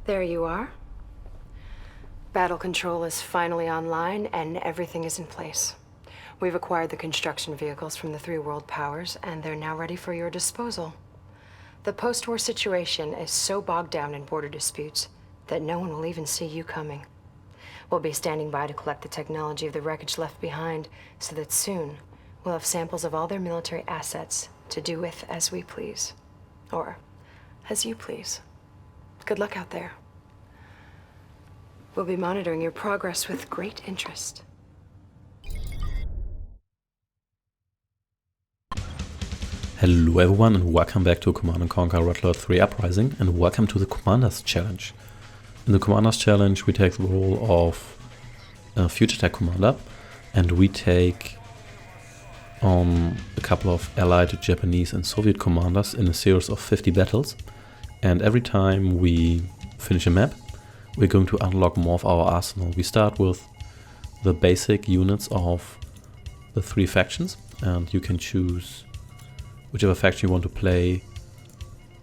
There you are. Battle control is finally online and everything is in place. We've acquired the construction vehicles from the three world powers and they're now ready for your disposal. The post-war situation is so bogged down in border disputes that no one will even see you coming. We'll be standing by to collect the technology of the wreckage left behind so that soon we'll have samples of all their military assets to do with as we please. Or as you please. Good luck out there. We'll be monitoring your progress with great interest. Hello everyone and welcome back to Command & Conquer Red Alert 3 Uprising, and welcome to the Commanders Challenge. In the Commanders Challenge we take the role of a future tech commander and we take on a couple of allied Japanese and Soviet commanders in a series of 50 battles, and every time we finish a map we're going to unlock more of our arsenal. We start with the basic units of the three factions and you can choose whichever faction you want to play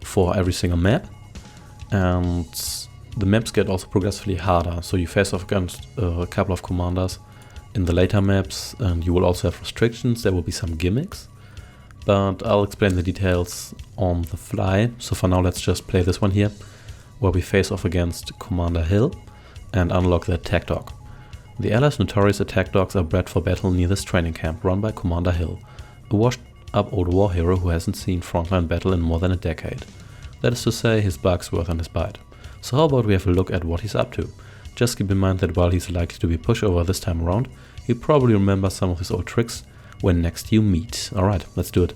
for every single map, and the maps get also progressively harder, so you face off against a couple of commanders in the later maps and you will also have restrictions. There will be some gimmicks, but I'll explain the details on the fly. So for now let's just play this one here, where we face off against Commander Hill and unlock the attack dog. The Allies' notorious attack dogs are bred for battle near this training camp run by Commander Hill, a washed up old war hero who hasn't seen frontline battle in more than a decade. That is to say, his bug's worth on his bite. So how about we have a look at what he's up to. Just keep in mind that while he's likely to be pushover this time around, he'll probably remember some of his old tricks when next you meet. Alright, let's do it.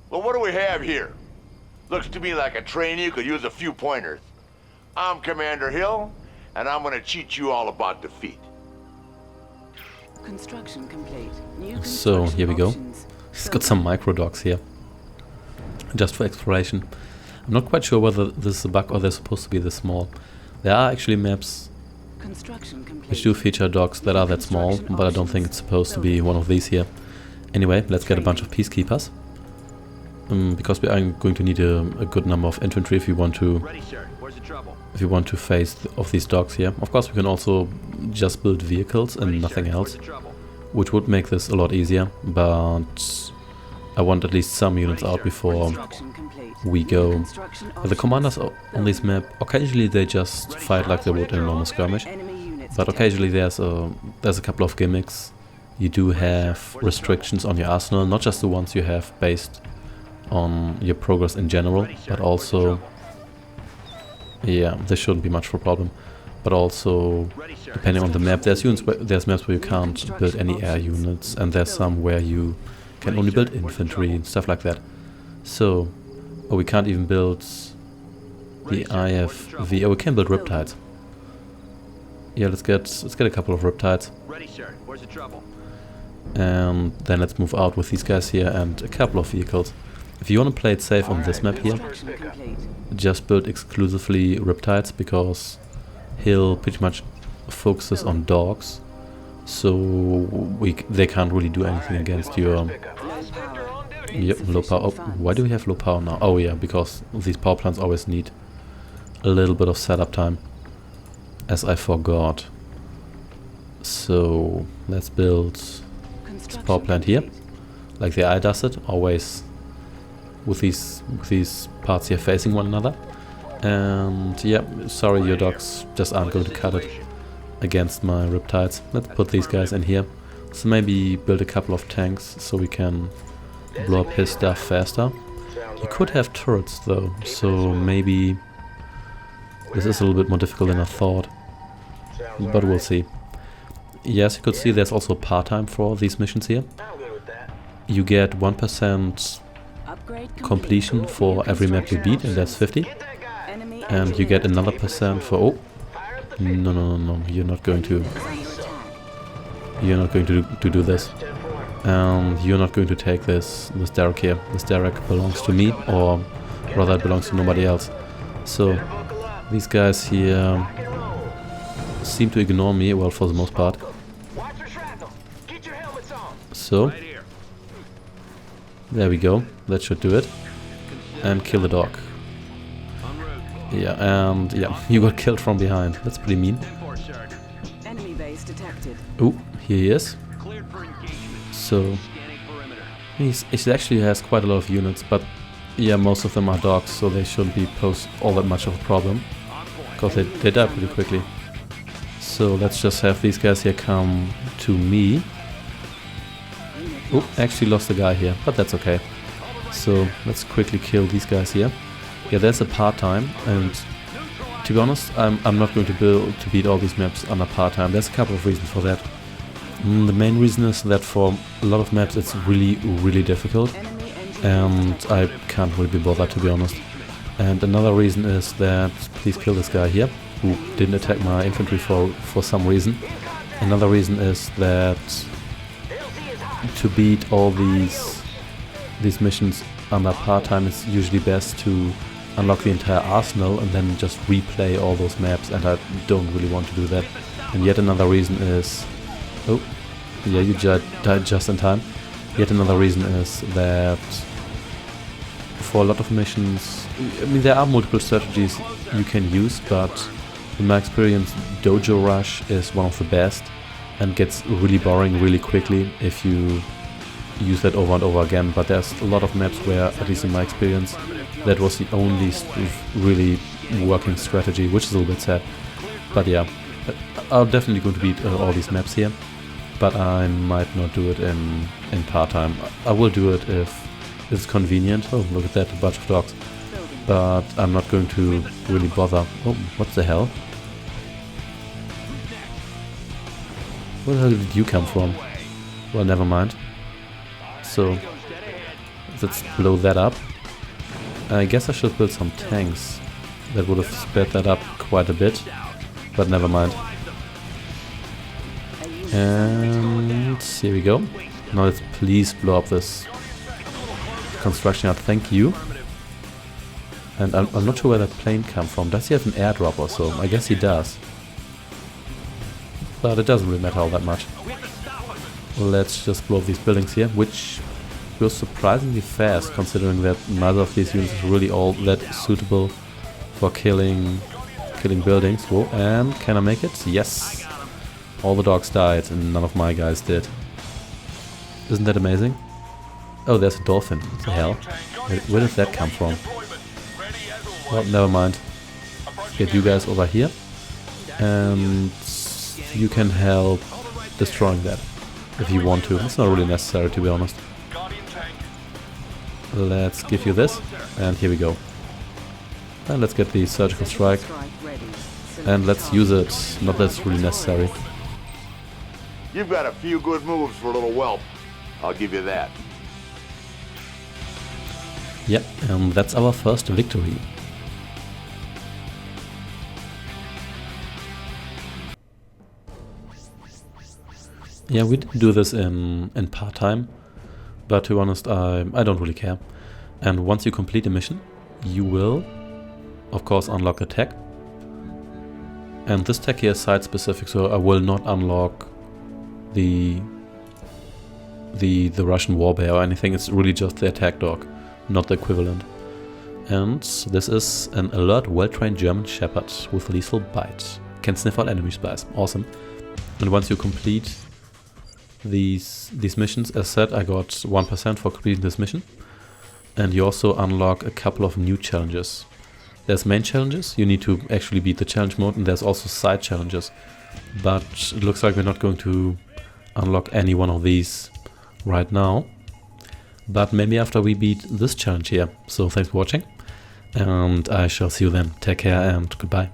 Well, what do we have here? Looks to me like a trainee who could use a few pointers. I'm Commander Hill, and I'm gonna teach you all about defeat. Construction complete. So here we go. He's got some micro dogs here, just for exploration. I'm not quite sure whether this is a bug or they're supposed to be this small. There are actually maps which do feature dogs that are that small, but I don't think it's supposed to be one of these here. Anyway, let's get a bunch of peacekeepers, because we are going to need a good number of infantry if you want to face off these dogs here. Of course we can also just build vehicles and nothing else, which would make this a lot easier, but I want at least some units out before we go. The commanders on this map, occasionally they just fight like they would in a normal skirmish, but occasionally there's a couple of gimmicks. You do have restrictions on your arsenal, not just the ones you have based on your progress in general, but also, yeah, this shouldn't be much of a problem, but also depending on the map, there's maps where you can't build any air units, and there's some where you can only build infantry and stuff like that. So, we can't even build the IFV. Oh, we can build riptides. Yeah, let's get a couple of riptides. And then let's move out with these guys here and a couple of vehicles. If you want to play it safe on this map here, just build exclusively riptides, because Hill pretty much focuses on dogs, so they can't really do anything against your yep, low power. Oh, why do we have low power now? Oh yeah, because these power plants always need a little bit of setup time, as I forgot. So let's build this power plant here, like the eye does it, always with these parts here facing one another. And yeah, sorry, your dogs just aren't going to cut it against my riptides. Let's put these guys in here. So maybe build a couple of tanks so we can blow up his stuff faster. You could have turrets though, so maybe this is a little bit more difficult than I thought, but we'll see. Yes, you could see there's also part-time for these missions here. You get 1% completion for every map you beat, and that's 50. And you get another percent for... Oh! No, you're not going to do this. And you're not going to take this derrick here. This derrick belongs to me, or rather it belongs to nobody else. So these guys here seem to ignore me, well, for the most part. So there we go, that should do it. And kill the dog. Yeah, and yeah, you got killed from behind. That's pretty mean. Enemy base detected. Oh, here he is. Cleared for engagement. So Scanning perimeter. he actually has quite a lot of units, but yeah, most of them are dogs, so they shouldn't be pose all that much of a problem, because they die pretty quickly. So let's just have these guys here come to me. Oh, actually lost a guy here, but that's okay. So let's quickly kill these guys here. Yeah, there's a part-time, and to be honest, I'm not going to beat all these maps under part-time. There's a couple of reasons for that. The main reason is that for a lot of maps it's really difficult, and I can't really be bothered, to be honest. And another reason is that, please kill this guy here, who didn't attack my infantry for some reason. Another reason is that to beat all these missions under part-time, it's usually best to unlock the entire arsenal and then just replay all those maps, and I don't really want to do that. And yet another reason is... Oh, yeah, you died just in time. Yet another reason is that for a lot of missions, I mean, there are multiple strategies you can use, but in my experience, Dojo Rush is one of the best and gets really boring really quickly if you use that over and over again. But there's a lot of maps where, at least in my experience, that was the only really working strategy, which is a little bit sad. But yeah, I'm definitely going to beat all these maps here, but I might not do it in part-time. I will do it if it's convenient. Oh, look at that, a bunch of dogs. But I'm not going to really bother. Oh, what the hell? Where the hell did you come from? Well, never mind. So, let's blow that up. I guess I should build some tanks. That would have sped that up quite a bit, but never mind. And here we go. Now let's please blow up this construction yard. Thank you. And I'm not sure where that plane came from. Does he have an airdrop or so? I guess he does. But it doesn't really matter all that much. Let's just blow up these buildings here, which goes surprisingly fast, considering that neither of these units is really all that suitable for killing buildings. Whoa, and can I make it? Yes! All the dogs died and none of my guys did. Isn't that amazing? Oh, there's a dolphin. What the hell? Where did that come from? Well, never mind. Get you guys over here, and you can help destroying that if you want to. It's not really necessary, to be honest. Let's give you this, and here we go. And let's get the surgical strike, and let's use it. Not that it's really necessary. You've got a few good moves for a little whelp. I'll give you that. Yep, and that's our first victory. Yeah, we didn't do this in part-time, but to be honest, I don't really care. And once you complete a mission, you will, of course, unlock a tech. And this tech here is site-specific, so I will not unlock the Russian war bear or anything. It's really just the attack dog, not the equivalent. And this is an alert, well-trained German shepherd with lethal bite. Can sniff out enemy spies. Awesome. And once you complete these missions, as said, I got 1% for completing this mission. And you also unlock a couple of new challenges. There's main challenges, you need to actually beat the challenge mode, and there's also side challenges. But it looks like we're not going to unlock any one of these right now. But maybe after we beat this challenge here. So thanks for watching, and I shall see you then. Take care and goodbye.